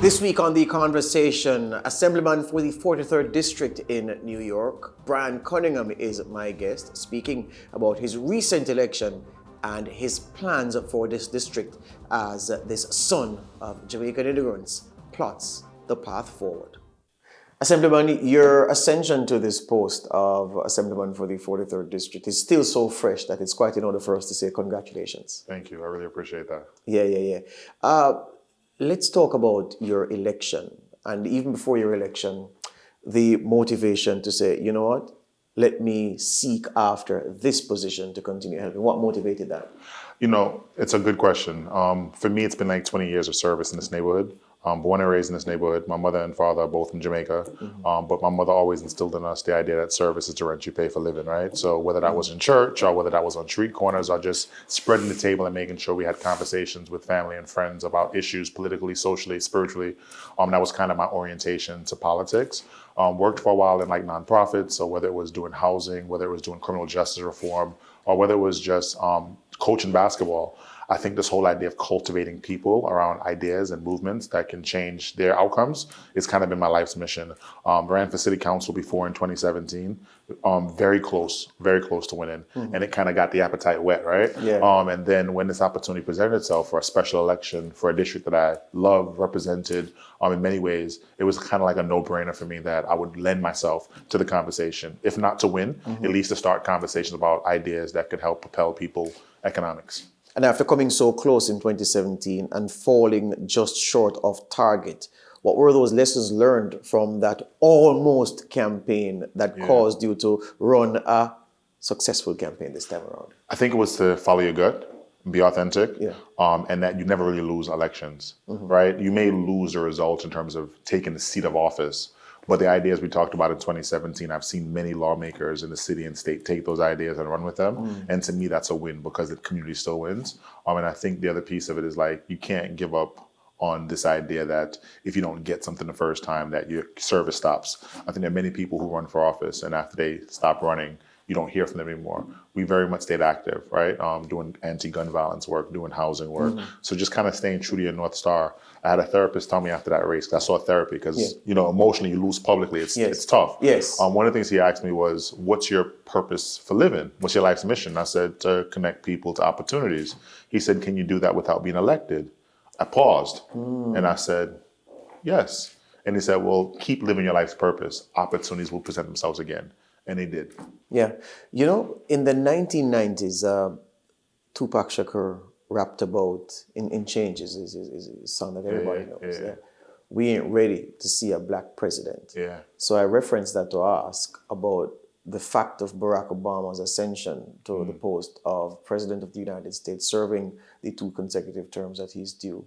This week on The Conversation, Assemblyman for the 43rd District in New York, Brian Cunningham is my guest, speaking about his recent election and his plans for this district as this son of Jamaican immigrants plots the path forward. Assemblyman, your ascension to this post of Assemblyman for the 43rd District is still so fresh that it's quite in order for us to say congratulations. Thank you. I really appreciate that. Yeah. Let's talk about your election, and even before your election, the motivation to say, you know what, let me seek after this position to continue helping. What motivated that? You know, it's a good question. For me, it's been like 20 years of service in this neighborhood. Born and raised in this neighborhood. My mother and father are both in Jamaica, but my mother always instilled in us the idea that service is the rent you pay for living, right? So whether that was in church or whether that was on street corners or just spreading the table and making sure we had conversations with family and friends about issues politically, socially, spiritually, that was kind of my orientation to politics. Worked for a while in like nonprofits, so whether it was doing housing, whether it was doing criminal justice reform, or whether it was just coaching basketball. I think this whole idea of cultivating people around ideas and movements that can change their outcomes is kind of been my life's mission. Ran for city council before in 2017, very close to winning. And it kind of got the appetite wet, right? Yeah. And then when this opportunity presented itself for a special election for a district that I love, represented in many ways, it was kind of like a no-brainer for me that I would lend myself to the conversation, if not to win, at least to start conversations about ideas that could help propel people economics. And after coming so close in 2017 and falling just short of target, what were those lessons learned from that almost campaign that caused you to run a successful campaign this time around? I think it was to follow your gut, be authentic, and that you never really lose elections, right? You may lose the result in terms of taking the seat of office, but the ideas we talked about in 2017, I've seen many lawmakers in the city and state take those ideas and run with them. And to me, that's a win because the community still wins. And I think the other piece of it is like, you can't give up on this idea that if you don't get something the first time, that your service stops. I think there are many people who run for office and after they stop running, you don't hear from them anymore. We very much stayed active, right? Doing anti-gun violence work, doing housing work. So just kind of staying true to your North Star. I had a therapist tell me after that race, because I saw therapy, because emotionally you lose publicly, it's tough. Yes. One of the things he asked me was, what's your purpose for living? What's your life's mission? I said, to connect people to opportunities. He said, can you do that without being elected? I paused and I said, yes. And he said, well, keep living your life's purpose. Opportunities will present themselves again. And they did. Yeah. You know, in the 1990s, Tupac Shakur rapped about in Changes, is a song that everybody knows. Yeah. We ain't ready to see a black president. Yeah. So I referenced that to ask about the fact of Barack Obama's ascension to the post of President of the United States, serving the 2 consecutive terms that he's due.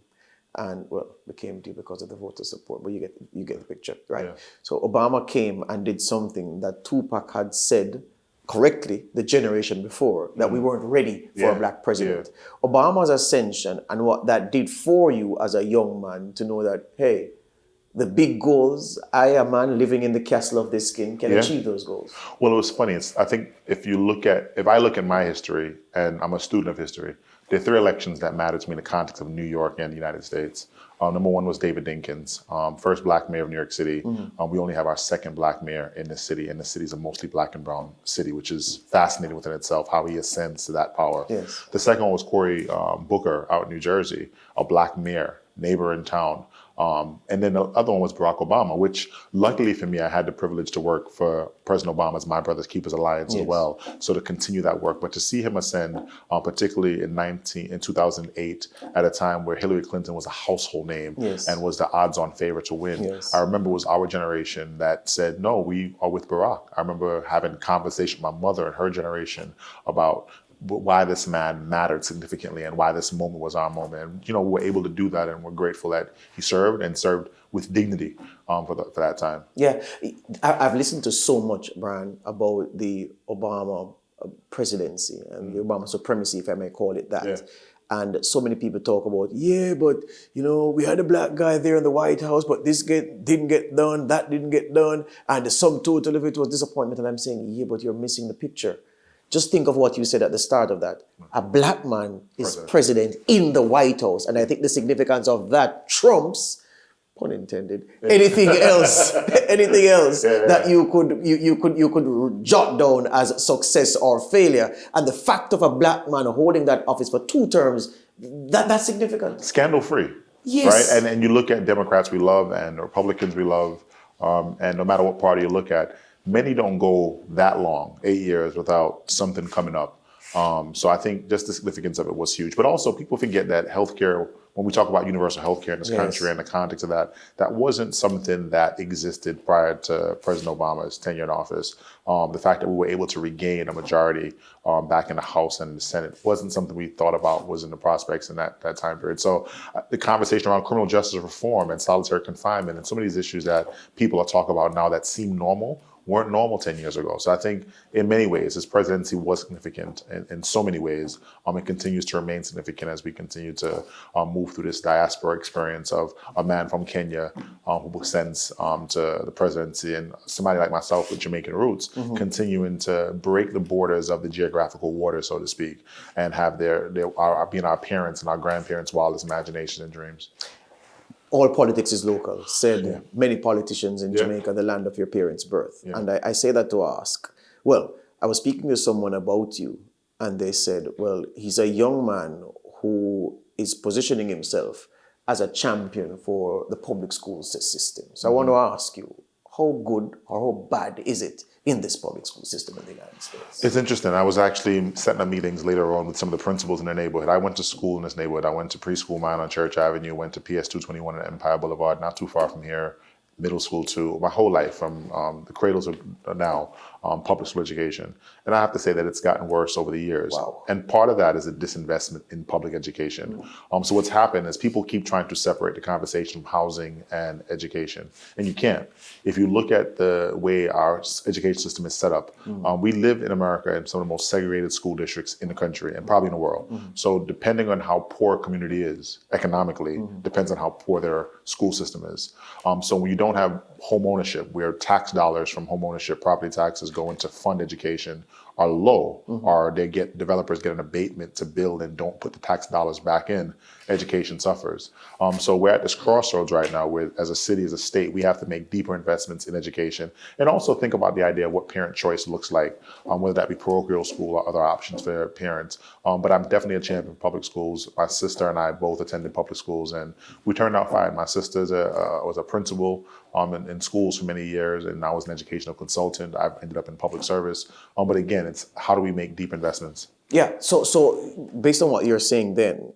And well, became due because of the voter support, but you get the picture, right? Yeah. So Obama came and did something that Tupac had said correctly the generation before, that we weren't ready for a black president. Obama's ascension and what that did for you as a young man to know that, hey, the big goals, I, a man living in the castle of this king, can achieve those goals. Well, it was funny. I think if I look at my history, and I'm a student of history, there are 3 elections that matter to me in the context of New York and the United States. Number 1 was David Dinkins, first black mayor of New York City. We only have our 2nd black mayor in the city, and the city is a mostly black and brown city, which is fascinating within itself, how he ascends to that power. Yes. The second one was Cory Booker out in New Jersey, a black mayor, neighbor in town. And then the other one was Barack Obama, which luckily for me, I had the privilege to work for President Obama's My Brothers Keepers Alliance as well. So to continue that work, but to see him ascend, particularly in 2008, at a time where Hillary Clinton was a household name and was the odds-on favorite to win. I remember it was our generation that said, no, we are with Barack. I remember having a conversation with my mother and her generation about why this man mattered significantly and why this moment was our moment. And, we were able to do that, and we're grateful that he served with dignity for that time. Yeah, I've listened to so much, Brian, about the Obama presidency and the Obama supremacy, if I may call it that. Yeah. And so many people talk about, but, we had a black guy there in the White House, but this didn't get done, that didn't get done, and the sum total of it was disappointment. And I'm saying, but you're missing the picture. Just think of what you said at the start of that. A black man is president in the White House. And I think the significance of that trumps pun intended, anything else, anything else that you could jot down as success or failure. And the fact of a black man holding that office for 2 terms, that's significant. Scandal free. Yes. Right? And you look at Democrats we love and Republicans we love, and no matter what party you look at, many don't go that long, 8 years, without something coming up. So I think just the significance of it was huge. But also people forget that healthcare, when we talk about universal healthcare in this country and the context of that, that wasn't something that existed prior to President Obama's tenure in office. The fact that we were able to regain a majority back in the House and the Senate wasn't something we thought about was in the prospects in that time period. So the conversation around criminal justice reform and solitary confinement and some of these issues that people are talking about now that seem normal weren't normal 10 years ago. So I think in many ways, his presidency was significant in so many ways. It continues to remain significant as we continue to move through this diaspora experience of a man from Kenya who ascends to the presidency, and somebody like myself with Jamaican roots continuing to break the borders of the geographical water, so to speak, and have being our parents' and our grandparents' wildest imagination and dreams. All politics is local, said many politicians in Jamaica, the land of your parents' birth. And I say that to ask, well, I was speaking to someone about you, and they said, well, he's a young man who is positioning himself as a champion for the public school system. So I want to ask you, how good or how bad is it in this public school system in the United States? It's interesting. I was actually setting up meetings later on with some of the principals in the neighborhood. I went to school in this neighborhood. I went to preschool mine on Church Avenue, went to PS 221 on Empire Boulevard, not too far from here, middle school too, my whole life from the cradles of now, public school education. And I have to say that it's gotten worse over the years. Wow. And part of that is a disinvestment in public education. So what's happened is people keep trying to separate the conversation from housing and education. And you can't. If you look at the way our education system is set up, we live in America in some of the most segregated school districts in the country and probably in the world. So depending on how poor a community is economically, depends on how poor their school system is. So when you don't have home ownership, where tax dollars from home ownership, property taxes go into fund education, are low, or developers get an abatement to build and don't put the tax dollars back in, education suffers. So we're at this crossroads right now where, as a city, as a state, we have to make deeper investments in education and also think about the idea of what parent choice looks like, whether that be parochial school or other options for parents. But I'm definitely a champion of public schools. My sister and I both attended public schools, and we turned out fine. My sister was a principal in schools for many years, and I was an educational consultant. I've ended up in public service. But again, it's how do we make deep investments? Yeah. So based on what you're saying then,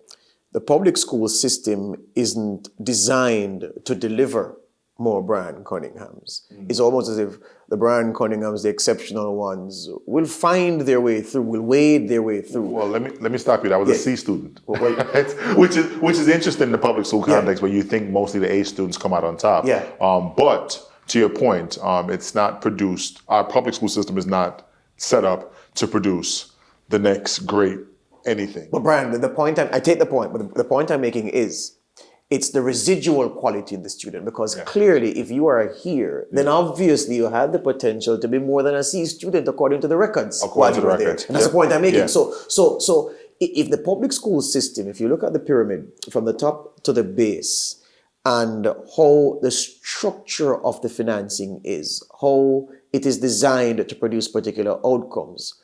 the public school system isn't designed to deliver more Brian Cunninghams. It's almost as if the Brian Cunninghams, the exceptional ones, will find their way through, will wade their way through. Well, let me stop you there. I was a C student, which is interesting in the public school context where you think mostly the A students come out on top. Yeah. But to your point, it's not produced. Our public school system is not set up to produce the next great anything. But Brian, I take the point, but the point I'm making is it's the residual quality in the student, because clearly if you are here, then obviously you had the potential to be more than a C student according to the records. According to the records. And that's the point I'm making. So if the public school system, if you look at the pyramid from the top to the base and how the structure of the financing is, how it is designed to produce particular outcomes,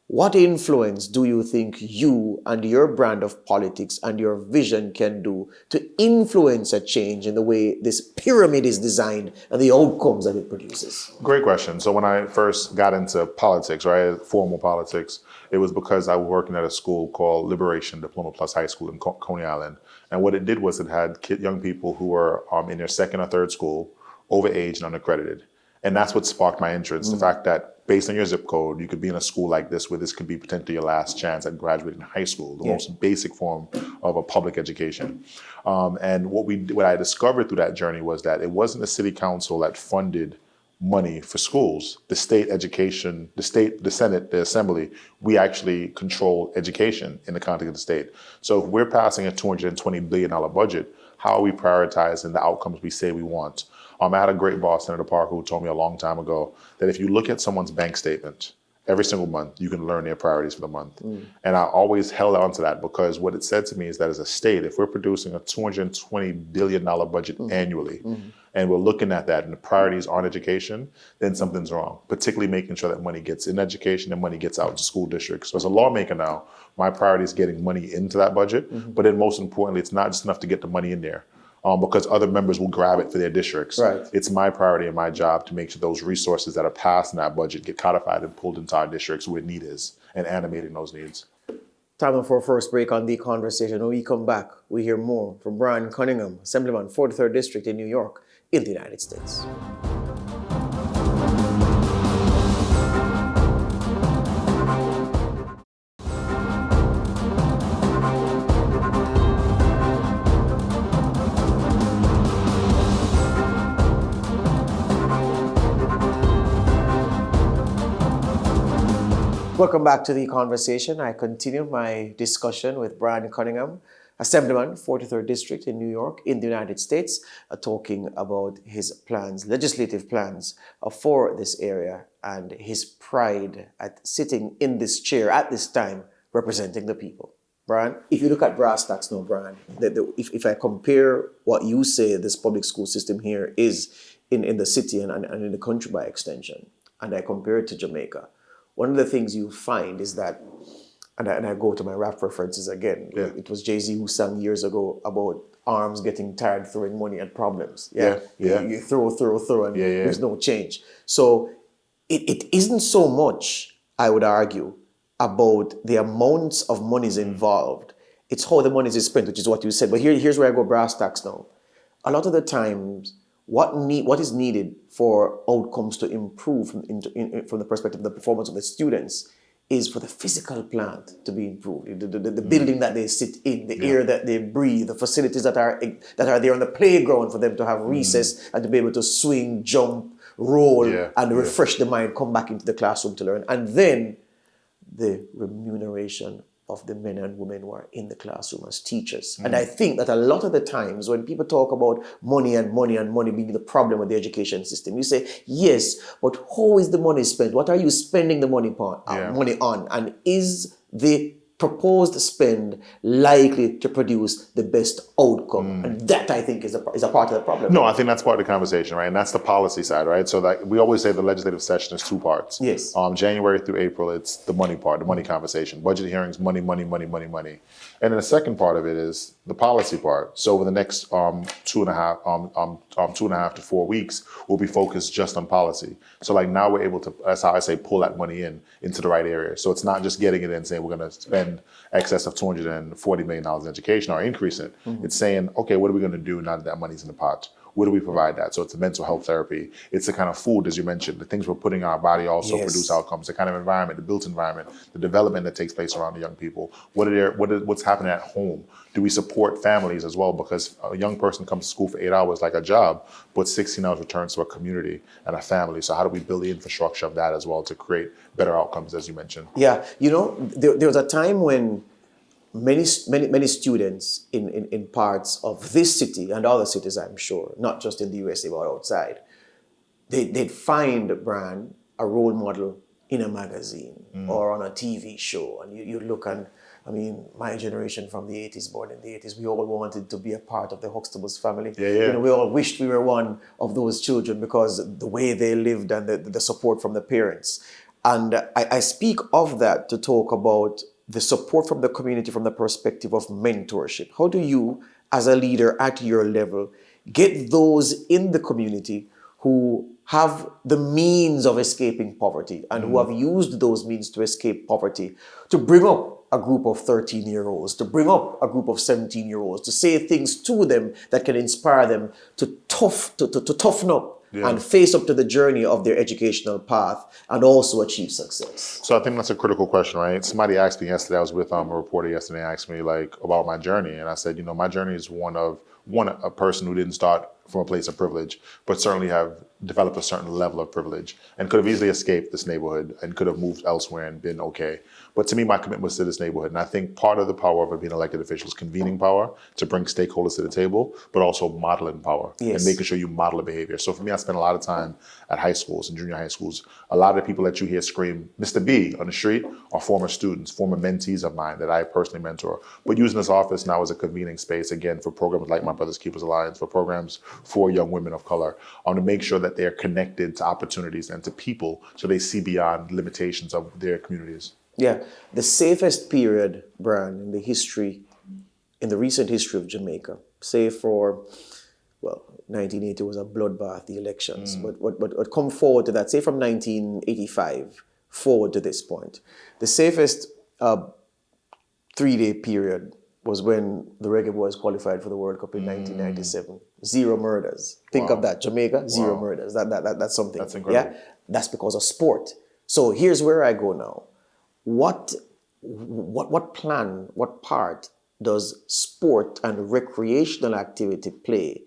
what influence do you think you and your brand of politics and your vision can do to influence a change in the way this pyramid is designed and the outcomes that it produces? Great question. So when I first got into politics, right, formal politics, it was because I was working at a school called Liberation Diploma Plus High School in Coney Island. And what it did was it had young people who were in their second or third school, overage and unaccredited. And that's what sparked my interest, the fact that based on your zip code, you could be in a school like this where this could be potentially your last chance at graduating high school, the most basic form of a public education. And what I discovered through that journey was that it wasn't the city council that funded money for schools. The state education, the Senate, the assembly, we actually control education in the context of the state. So if we're passing a $220 billion budget, how are we prioritizing the outcomes we say we want? I had a great boss, Senator Parker, who told me a long time ago that if you look at someone's bank statement every single month, you can learn their priorities for the month. And I always held on to that because what it said to me is that as a state, if we're producing a $220 billion budget annually, and we're looking at that and the priorities on education, then something's wrong, particularly making sure that money gets in education and money gets out to school districts. So as a lawmaker now, my priority is getting money into that budget, but then most importantly, it's not just enough to get the money in there. Because other members will grab it for their districts. Right. It's my priority and my job to make sure those resources that are passed in that budget get codified and pulled into our districts where need is and animating those needs. Time for our first break on the conversation. When we come back, we hear more from Brian Cunningham, Assemblyman, 43rd District in New York, in the United States. Welcome back to the conversation. I continue my discussion with Brian Cunningham, Assemblyman, 43rd District in New York, in the United States, talking about his plans, legislative plans for this area and his pride at sitting in this chair at this time representing the people. Brian, if you look at brass tacks now, Brian, if I compare what you say this public school system here is in the city and in the country by extension, and I compare it to Jamaica, one of the things you find is that, and I go to my rap references again, it was Jay-Z who sang years ago about arms getting tired throwing money at problems. You throw, and there's no change. So it isn't so much, I would argue, about the amounts of monies involved. It's how the money is spent, which is what you said. But here's where I go brass tacks now. A lot of the times, what is needed for outcomes to improve from the perspective of the performance of the students is for the physical plant to be improved, the building that they sit in, the air that they breathe, the facilities that are there on the playground for them to have recess and to be able to swing, jump, roll, and refresh the mind, come back into the classroom to learn. And then the remuneration of the men and women who are in the classroom as teachers. And I think that a lot of the times when people talk about money being the problem with the education system, you say, yes, but how is the money spent? What are you spending the money on? And is the proposed spend likely to produce the best outcome? And that, I think, is a part of the problem. No, I think that's part of the conversation, right? And that's the policy side, right? So that we always say the legislative session is two parts. Yes. January through April, it's the money part, the money conversation. Budget hearings, money. And then the second part of it is the policy part. So over the next 2.5 to 4 weeks, we'll be focused just on policy. So like now we're able to, that's how I say, pull that money into the right area. So it's not just getting it in and saying we're going to spend excess of $240 million in education or increase it. It's saying, okay, what are we going to do now that money's in the pot? Where do we provide that? So it's the mental health therapy. It's the kind of food, as you mentioned, the things we're putting in our body also produce outcomes, the kind of environment, the built environment, the development that takes place around the young people. What's happening at home? Do we support families as well? Because a young person comes to school for 8 hours like a job, but 16 hours returns to a community and a family. So how do we build the infrastructure of that as well to create better outcomes, as you mentioned? Yeah, there was a time when many students in parts of this city and other cities, I'm sure, not just in the USA but outside, they'd find, Brian, a role model in a magazine or on a TV show, and you look and, I mean, my generation from the 80s, born in the 80s, we all wanted to be a part of the Huxtable's family. We all wished we were one of those children because the way they lived and the support from the parents. And I speak of that to talk about the support from the community from the perspective of mentorship. How do you, as a leader at your level, get those in the community who have the means of escaping poverty and who have used those means to escape poverty to bring up a group of 13-year-olds, to bring up a group of 17-year-olds, to say things to them that can inspire them to toughen up and face up to the journey of their educational path and also achieve success? So I think that's a critical question, right? Somebody asked me yesterday, I was with a reporter yesterday, asked me like about my journey. And I said, my journey is one of a person who didn't start from a place of privilege, but certainly have developed a certain level of privilege and could have easily escaped this neighborhood and could have moved elsewhere and been okay. But to me, my commitment was to this neighborhood. And I think part of the power of being elected official is convening power to bring stakeholders to the table, but also modeling power and making sure you model the behavior. So for me, I spent a lot of time at high schools and junior high schools. A lot of the people that you hear scream, Mr. B on the street are former students, former mentees of mine that I personally mentor. But using this office now as a convening space, again, for programs like My Brother's Keepers Alliance, for programs for young women of color, to make sure that they're connected to opportunities and to people so they see beyond limitations of their communities. Yeah, the safest period, Brian, in the recent history of Jamaica, say for, well, 1980 was a bloodbath, the elections, but come forward to that, say from 1985 forward to this point, the safest 3-day period was when the Reggae Boys qualified for the World Cup in 1997. 0 murders. Think of that, Jamaica, 0 murders. That's something. That's incredible. Yeah, that's because of sport. So here's where I go now. What plan, what part does sport and recreational activity play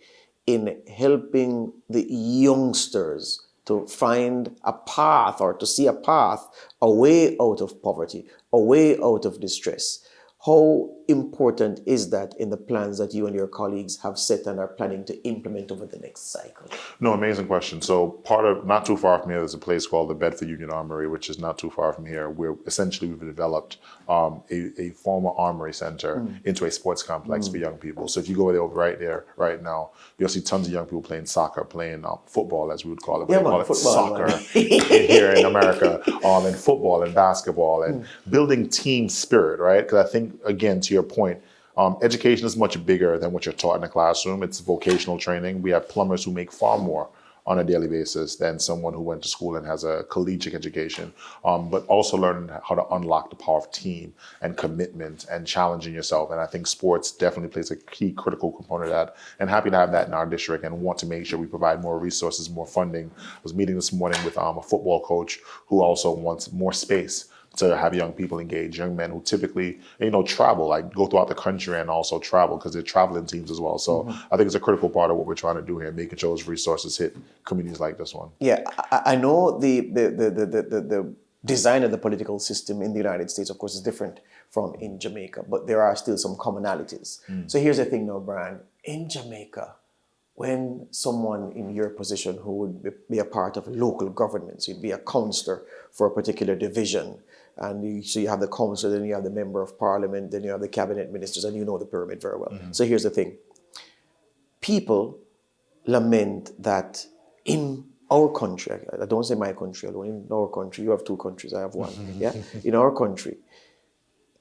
in helping the youngsters to find a path or to see a path, a way out of poverty, a way out of distress? How important is that in the plans that you and your colleagues have set and are planning to implement over the next cycle? No, amazing question. So part of, not too far from here, there's a place called the Bedford Union Armory, which is not too far from here, where essentially we've developed a former armory center into a sports complex for young people. So if you go there right now, you'll see tons of young people playing soccer, playing football, as we would call it. But they call it soccer here in America, and football and basketball and building team spirit, right? Because I think, again, to your point, education is much bigger than what you're taught in the classroom. It's vocational training. We have plumbers who make far more on a daily basis than someone who went to school and has a collegiate education, but also learning how to unlock the power of team and commitment and challenging yourself. And I think sports definitely plays a key critical component of that, and happy to have that in our district and want to make sure we provide more resources, more funding. I was meeting this morning with a football coach who also wants more space to have young people engage, young men who typically, travel, like go throughout the country and also travel because they're traveling teams as well. So I think it's a critical part of what we're trying to do here, making sure those resources hit communities like this one. Yeah, I know the design of the political system in the United States, of course, is different from in Jamaica, but there are still some commonalities. So here's the thing now, Brian. In Jamaica, when someone in your position who would be a part of local governments, you'd be a councillor for a particular division, and so you have the council, then you have the member of parliament, then you have the cabinet ministers, and you know the pyramid very well. So here's the thing. People lament that in our country, I don't say my country alone, in our country, you have 2 countries, I have 1, yeah? In our country,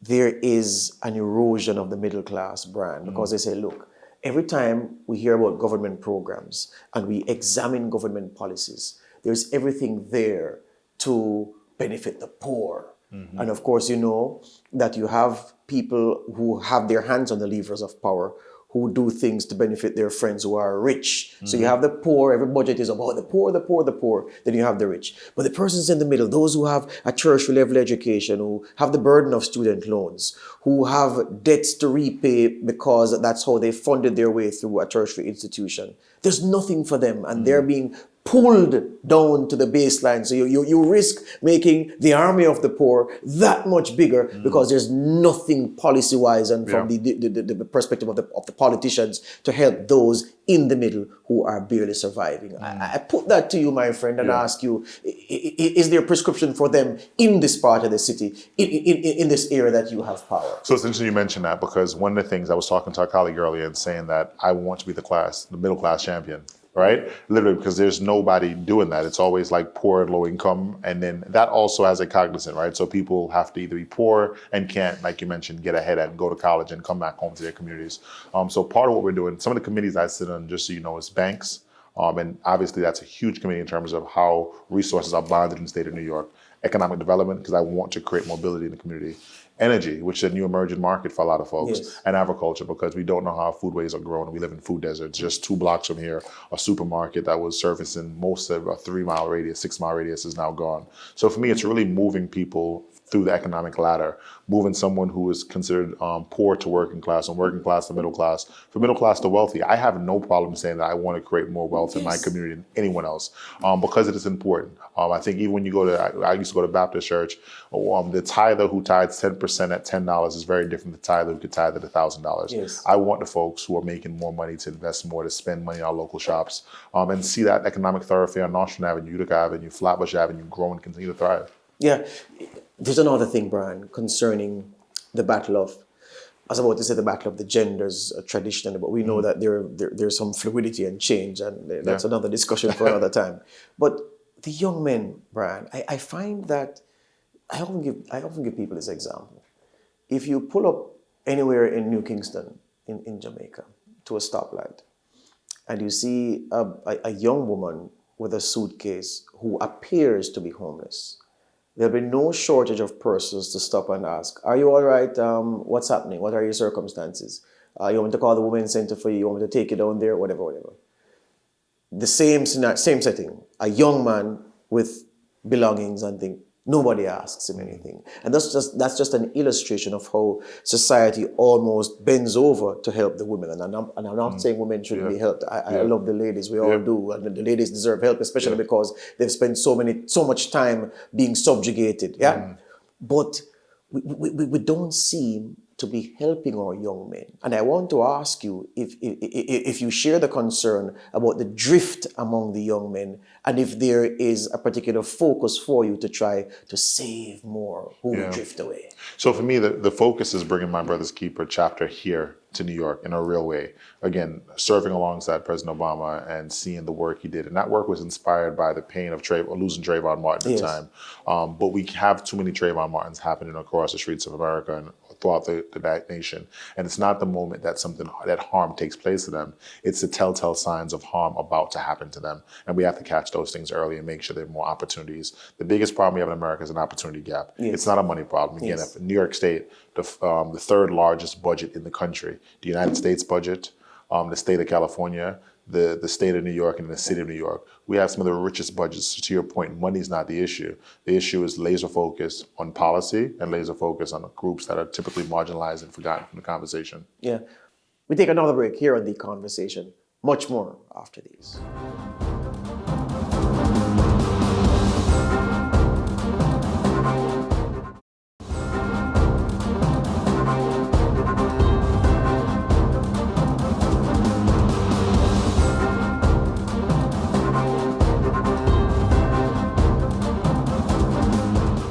there is an erosion of the middle class, Brian, because they say, look, every time we hear about government programs and we examine government policies, there's everything there to benefit the poor. And of course, you know that you have people who have their hands on the levers of power who do things to benefit their friends who are rich. So you have the poor, every budget is about the poor, the poor, the poor, then you have the rich. But the persons in the middle, those who have a tertiary level education, who have the burden of student loans, who have debts to repay because that's how they funded their way through a tertiary institution, there's nothing for them, and they're being pulled down to the baseline. So you risk making the army of the poor that much bigger because there's nothing policy-wise and from the perspective of the politicians to help those in the middle who are barely surviving. I put that to you, my friend, and ask you, is there a prescription for them in this part of the city, in this area that you have power? So it's interesting you mentioned that, because one of the things I was talking to a colleague earlier and saying that I want to be the middle class champion. Right? Literally, because there's nobody doing that. It's always like poor and low income. And then that also has a cognizant, right? So people have to either be poor and can't, like you mentioned, get ahead and go to college and come back home to their communities. So part of what we're doing, some of the committees I sit on, just so you know, is banks. And obviously that's a huge committee in terms of how resources are bonded in the state of New York. Economic development, because I want to create mobility in the community. Energy, which is a new emerging market for a lot of folks, and agriculture, because we don't know how food ways are grown. We live in food deserts. Just 2 blocks from here, a supermarket that was servicing most of a 3-mile radius, 6-mile radius is now gone. So for me, it's really moving people through the economic ladder, moving someone who is considered poor to working class, and working class to middle class, from middle class to wealthy. I have no problem saying that I want to create more wealth in my community than anyone else, because it is important. I think even when you go to, I used to go to Baptist church, the tither who tithes 10% at $10 is very different than the tither who could tithe at $1,000. Yes. I want the folks who are making more money to invest more, to spend money in our local shops, and see that economic thoroughfare on Nostrand Avenue, Utica Avenue, Flatbush Avenue grow and continue to thrive. Yeah. There's another thing, Brian, concerning the battle of, I was about to say the battle of the genders traditionally, but we know that there's some fluidity and change, and that's another discussion for another time. But the young men, Brian, I find that I often give people this example. If you pull up anywhere in New Kingston, in Jamaica, to a stoplight, and you see a young woman with a suitcase who appears to be homeless, there'll be no shortage of persons to stop and ask, are you all right? What's happening? What are your circumstances? You want me to call the women's center for you? You want me to take you down there? Whatever. The same setting, a young man with belongings and things, nobody asks him anything. And that's just an illustration of how society almost bends over to help the women. And I'm not saying women shouldn't be helped. I love the ladies, we all do. And the ladies deserve help, especially because they've spent so much time being subjugated. Yeah. But we don't seem to be helping our young men. And I want to ask you if you share the concern about the drift among the young men, and if there is a particular focus for you to try to save more who drift away. So for me, the focus is bringing My Brother's Keeper chapter here to New York in a real way. Again, serving alongside President Obama and seeing the work he did. And that work was inspired by the pain of losing Trayvon Martin at the time. But we have too many Trayvon Martins happening across the streets of America and throughout the nation. And it's not the moment that that harm takes place to them. It's the telltale signs of harm about to happen to them. And we have to catch those things early and make sure there are more opportunities. The biggest problem we have in America is an opportunity gap. It's not a money problem. Again, if New York State, the third largest budget in the country, the United States budget, the state of California, the state of New York, and the city of New York. We have some of the richest budgets. So to your point, money is not the issue. The issue is laser focus on policy and laser focus on the groups that are typically marginalized and forgotten from the conversation. Yeah. We take another break here on The Conversation. Much more after these.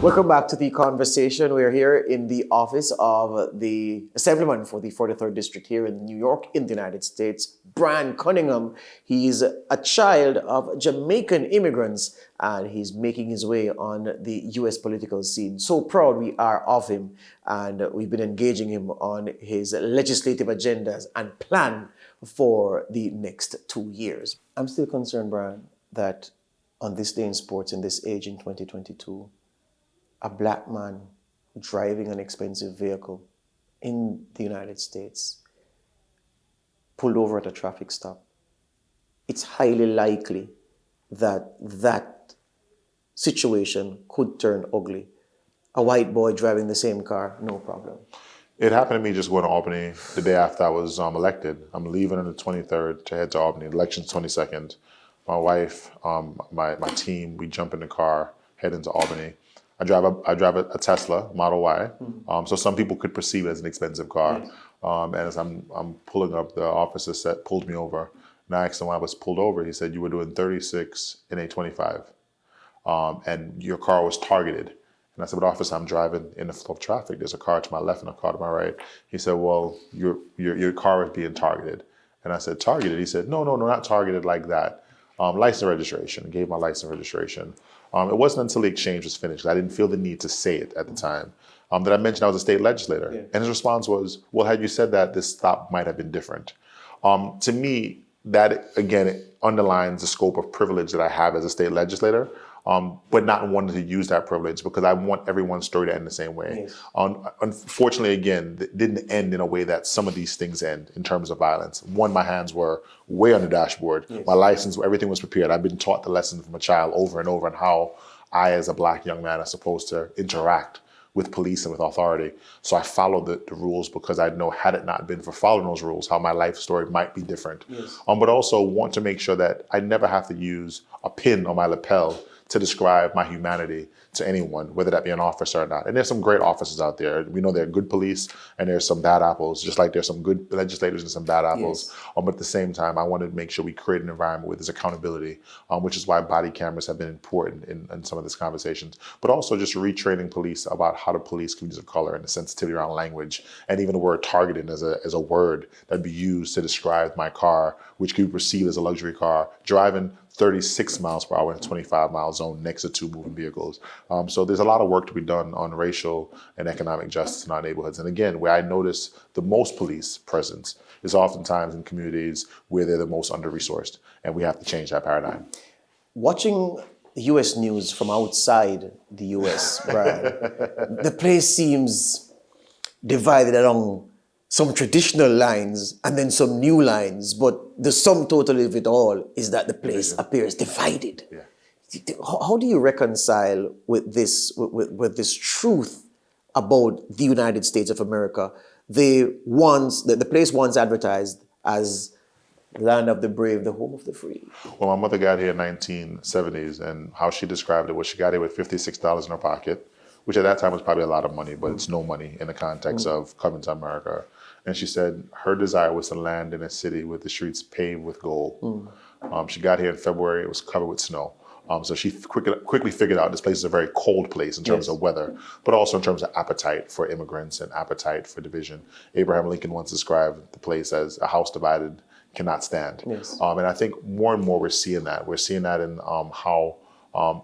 Welcome back to The Conversation. We are here in the office of the Assemblyman for the 43rd District here in New York, in the United States, Brian Cunningham. He's a child of Jamaican immigrants, and he's making his way on the U.S. political scene. So proud we are of him, and we've been engaging him on his legislative agendas and plan for the next 2 years. I'm still concerned, Brian, that on this day in sports, in this age in 2022, a black man driving an expensive vehicle in the United States pulled over at a traffic stop. It's highly likely that that situation could turn ugly. A white boy driving the same car, no problem. It happened to me just going to Albany the day after I was elected. I'm leaving on the 23rd to head to Albany. The election's 22nd. My wife, my team, we jump in the car, head into Albany. I drive a Tesla Model Y, so some people could perceive it as an expensive car. And as I'm pulling up, the officer pulled me over. And I asked him why I was pulled over. He said, you were doing 36 in a 25, and your car was targeted. And I said, but officer, I'm driving in the flow of traffic. There's a car to my left and a car to my right. He said, well, your car is being targeted. And I said, targeted? He said, no, not targeted like that. License registration. Gave my license registration. It wasn't until the exchange was finished, I didn't feel the need to say it at the time, that I mentioned I was a state legislator. Yeah. And his response was, well, had you said that, this stop might have been different. To me, that, again, it underlines the scope of privilege that I have as a state legislator, but not wanting to use that privilege because I want everyone's story to end the same way. Yes. Unfortunately, again, it didn't end in a way that some of these things end in terms of violence. One, my hands were way on the dashboard. Yes. My license, everything was prepared. I've been taught the lesson from a child over and over on how I, as a black young man, are supposed to interact with police and with authority. So I followed the rules because I know had it not been for following those rules, how my life story might be different. Yes. But also want to make sure that I never have to use a pin on my lapel to describe my humanity to anyone, whether that be an officer or not. And there's some great officers out there. We know there are good police and there's some bad apples, just like there's some good legislators and some bad apples. Yes. But at the same time, I wanted to make sure we create an environment where there's accountability, which is why body cameras have been important in some of these conversations. But also just retraining police about how to police communities of color and the sensitivity around language, and even the word targeting as a word that'd be used to describe my car, which could be perceived as a luxury car, driving 36 miles per hour in a 25-mile zone next to two moving vehicles. So there's a lot of work to be done on racial and economic justice in our neighborhoods. And again, where I notice the most police presence is oftentimes in communities where they're the most under-resourced. And we have to change that paradigm. Watching U.S. news from outside the U.S., Brian, the place seems divided along some traditional lines and then some new lines, but the sum total of it all is that the place appears divided. Yeah. How do you reconcile with this truth about the United States of America? The place once advertised as land of the brave, the home of the free. Well, my mother got here in 1970s, and how she described it was she got here with $56 in her pocket, which at that time was probably a lot of money, but it's no money in the context of coming to America. And she said her desire was to land in a city with the streets paved with gold. She got here in February, it was covered with snow. So she quickly figured out this place is a very cold place in terms of weather, but also in terms of appetite for immigrants and appetite for division. Abraham Lincoln once described the place as a house divided cannot stand. Yes. And I think more and more we're seeing that. We're seeing that in how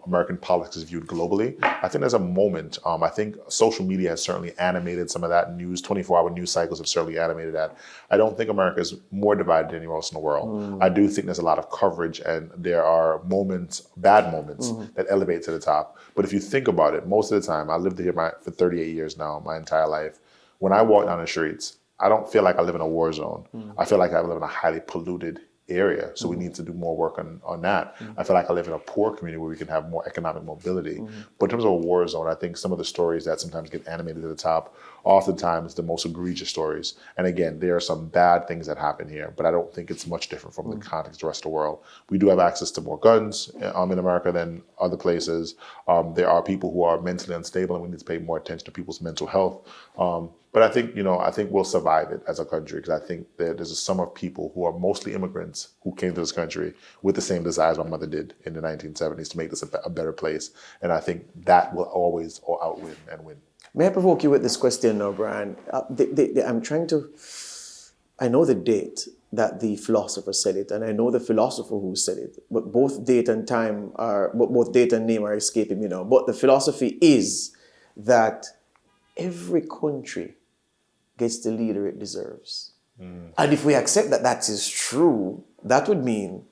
American politics is viewed globally. I think there's a moment, I think social media has certainly animated some of that news, 24-hour news cycles have certainly animated that. I don't think America is more divided than anywhere else in the world. I do think there's a lot of coverage and there are moments, bad moments, that elevate to the top. But if you think about it, most of the time, I lived here for 38 years now, my entire life. When I walk down the streets, I don't feel like I live in a war zone. I feel like I live in a highly polluted area. So we need to do more work on that. I feel like I live in a poor community where we can have more economic mobility. But in terms of a war zone, I think some of the stories that sometimes get animated to the top, oftentimes the most egregious stories. And again, there are some bad things that happen here, but I don't think it's much different from the context of the rest of the world. We do have access to more guns in America than other places. There are people who are mentally unstable and we need to pay more attention to people's mental health. But I think, I think we'll survive it as a country because I think that there's a sum of people who are mostly immigrants who came to this country with the same desires my mother did in the 1970s to make this a better place. And I think that will always outwin and win. May I provoke you with this question now, Brian? I know the date that the philosopher said it, and I know the philosopher who said it, but both date and name are escaping me now. But the philosophy is that every country gets the leader it deserves. And if we accept that that is true, that would mean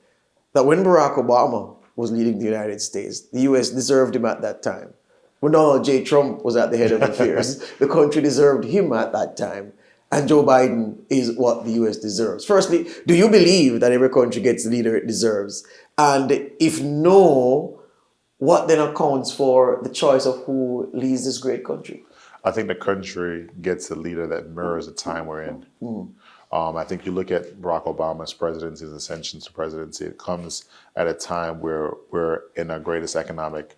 that when Barack Obama was leading the United States, the US deserved him at that time. When Donald J. Trump was at the head of affairs, the country deserved him at that time. And Joe Biden is what the US deserves. Firstly, do you believe that every country gets the leader it deserves? And if no, what then accounts for the choice of who leads this great country? I think the country gets a leader that mirrors the time we're in. I think you look at Barack Obama's presidency, his ascension to presidency, it comes at a time where we're in our greatest economic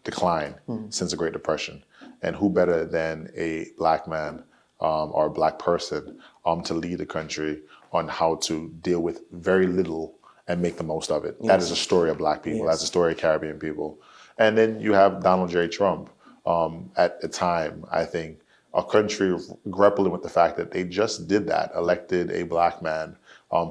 decline since the Great Depression. And who better than a black man or a black person to lead the country on how to deal with very little and make the most of it. That is a story of black people. That's a story of Caribbean people. And then you have Donald J. Trump. At the time, I think, a country grappling with the fact that they just did that, elected a black man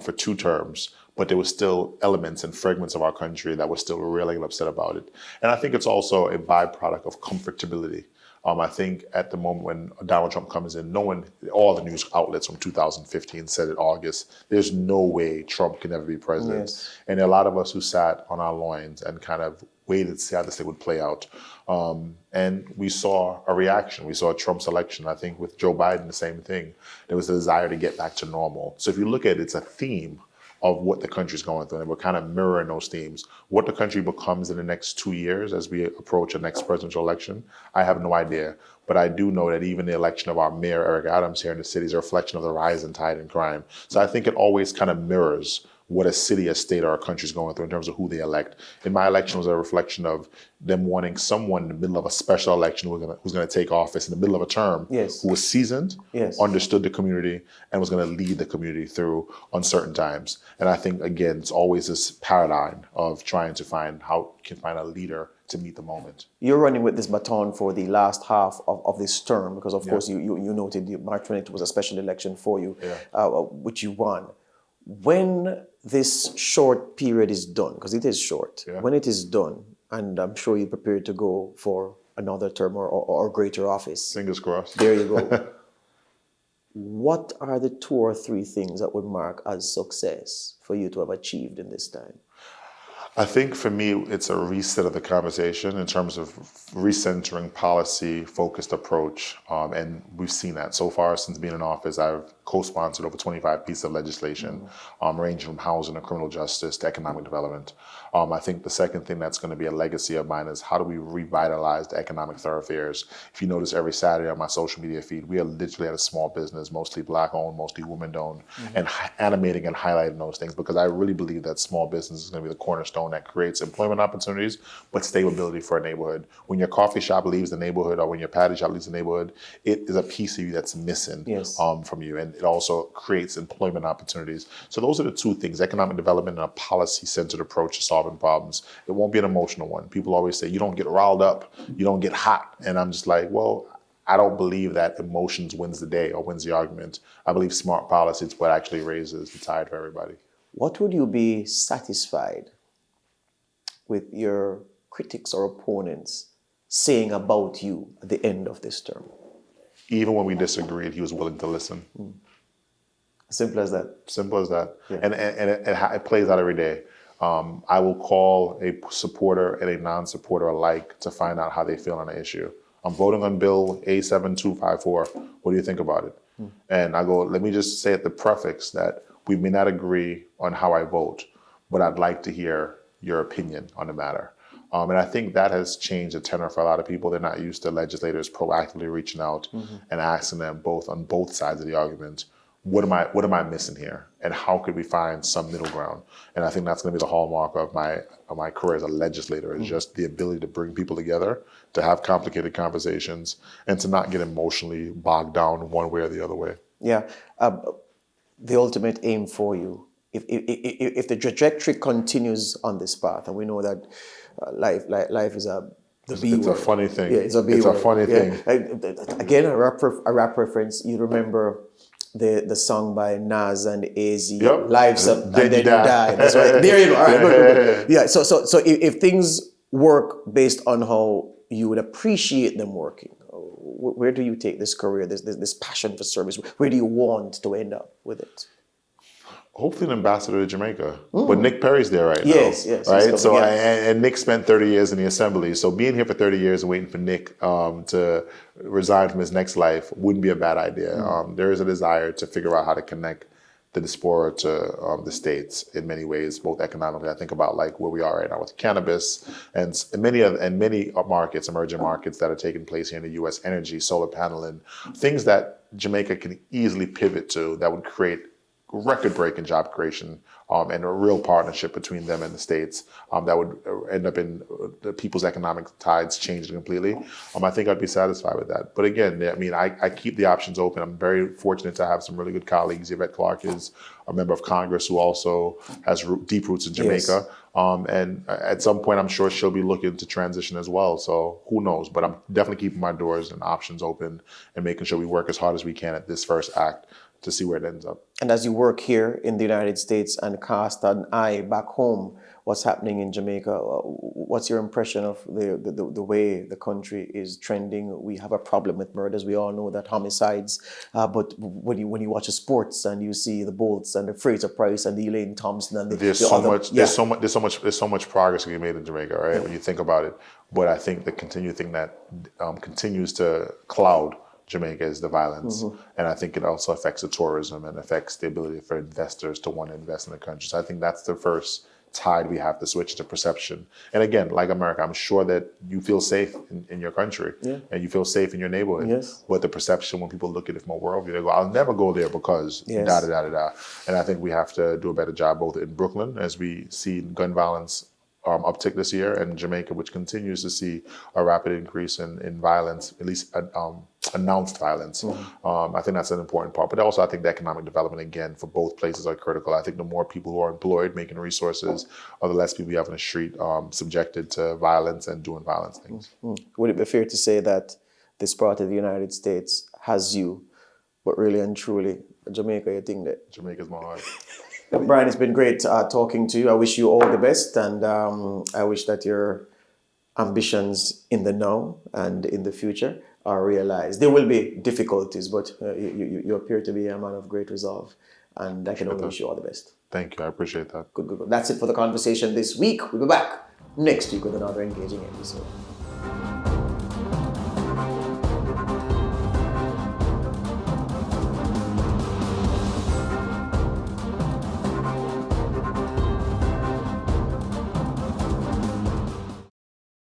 for 2 terms, but there was still elements and fragments of our country that were still really upset about it. And I think it's also a byproduct of comfortability. I think at the moment when Donald Trump comes in, all the news outlets from 2015 said in August, there's no way Trump can ever be president. Yes. And there are a lot of us who sat on our loins and kind of waited to see how this thing would play out. And we saw a reaction. We saw Trump's election. I think with Joe Biden, the same thing. There was a desire to get back to normal. So if you look at it, it's a theme of what the country's going through, and we're kind of mirroring those themes. What the country becomes in the next 2 years as we approach a next presidential election, I have no idea. But I do know that even the election of our mayor, Eric Adams, here in the city is a reflection of the rising tide in crime. So I think it always kind of mirrors what a city, a state, or a country is going through in terms of who they elect. In my election was a reflection of them wanting someone in the middle of a special election who's going to take office in the middle of a term, who was seasoned, understood the community, and was going to lead the community through uncertain times. And I think, again, it's always this paradigm of trying to find how you can find a leader to meet the moment. You're running with this baton for the last half of this term because, of course, you noted March 22 was a special election for you, which you won. When this short period is done, because it is short, when it is done, and I'm sure you're prepared to go for another term or greater office. Fingers crossed. There you go. What are the 2 or 3 things that would mark as success for you to have achieved in this time? I think for me, it's a reset of the conversation in terms of recentering policy-focused approach. And we've seen that so far since being in office. I've co-sponsored over 25 pieces of legislation, ranging from housing and criminal justice to economic development. I think the second thing that's going to be a legacy of mine is how do we revitalize the economic thoroughfares? If you notice every Saturday on my social media feed, we are literally at a small business, mostly Black-owned, mostly women-owned, and animating and highlighting those things because I really believe that small business is going to be the cornerstone that creates employment opportunities, but stability for a neighborhood. When your coffee shop leaves the neighborhood or when your patty shop leaves the neighborhood, it is a piece of you that's missing from you. And it also creates employment opportunities. So those are the 2 things, economic development and a policy-centered approach to solving problems. It won't be an emotional one. People always say, you don't get riled up, you don't get hot. And I'm just like, well, I don't believe that emotions wins the day or wins the argument. I believe smart policy is what actually raises the tide for everybody. What would you be satisfied with your critics or opponents saying about you at the end of this term? Even when we disagreed, he was willing to listen. Simple as that. Simple as that. Yeah. And it plays out every day. I will call a supporter and a non-supporter alike to find out how they feel on an issue. I'm voting on Bill A7254. What do you think about it? And I go, let me just say at the prefix that we may not agree on how I vote, but I'd like to hear your opinion on the matter. And I think that has changed the tenor for a lot of people. They're not used to legislators proactively reaching out and asking them on both sides of the argument, what am I missing here? And how could we find some middle ground? And I think that's going to be the hallmark of my career as a legislator, is just the ability to bring people together, to have complicated conversations, and to not get emotionally bogged down one way or the other way. Yeah. The ultimate aim for you, if the trajectory continues on this path, and we know that life is it's a funny thing. Yeah, it's a B It's word. a funny thing. Again, a rap reference. You remember the song by Nas and AZ, Lives Up and Then You Die. That's right. There you go. All right, good. Yeah. So if things work based on how you would appreciate them working, where do you take this career, this passion for service? Where do you want to end up with it? Hopefully an ambassador to Jamaica. But Nick Perry's there right now. Yes. Right? So and Nick spent 30 years in the assembly. So being here for 30 years and waiting for Nick to resign from his next life wouldn't be a bad idea. There is a desire to figure out how to connect the diaspora to the States in many ways, both economically. I think about like where we are right now with cannabis and many markets, emerging markets that are taking place here in the U.S., energy, solar paneling, things that Jamaica can easily pivot to that would create record-breaking job creation and a real partnership between them and the States that would end up in the people's economic tides changing completely. I think I'd be satisfied with that. But again, I mean, I keep the options open. I'm very fortunate to have some really good colleagues. Yvette Clarke is a member of Congress who also has deep roots in Jamaica. And at some point, I'm sure she'll be looking to transition as well. So who knows? But I'm definitely keeping my doors and options open and making sure we work as hard as we can at this first act to see where it ends up. And as you work here in the United States and cast an eye back home, what's happening in Jamaica, what's your impression of the way the country is trending? We have a problem with murders. We all know that homicides, but when you watch the sports and you see the Bolts and the Fraser Price and the Elaine Thompson and there's so much progress being made in Jamaica, right? When you think about it. But I think the continued thing that continues to cloud Jamaica is the violence. And I think it also affects the tourism and affects the ability for investors to want to invest in the country. So I think that's the first tide we have to switch to perception. And again, like America, I'm sure that you feel safe in your country and you feel safe in your neighborhood. Yes. But the perception, when people look at it from a worldview, they go, I'll never go there because da da da da da. And I think we have to do a better job both in Brooklyn, as we see gun violence uptick this year, and Jamaica, which continues to see a rapid increase in violence, at least announced violence. I think that's an important part. But also I think the economic development, again, for both places are critical. I think the more people who are employed making resources, or the less people you have on the street subjected to violence and doing violence things. Would it be fair to say that this part of the United States has you, but really and truly, Jamaica, you think that? Jamaica's my heart. Brian, it's been great talking to you. I wish you all the best, and I wish that your ambitions in the now and in the future are realized. There will be difficulties, but you appear to be a man of great resolve, and I can only wish you all the best. Thank you. I appreciate that. Good. That's it for the conversation this week. We'll be back next week with another engaging episode.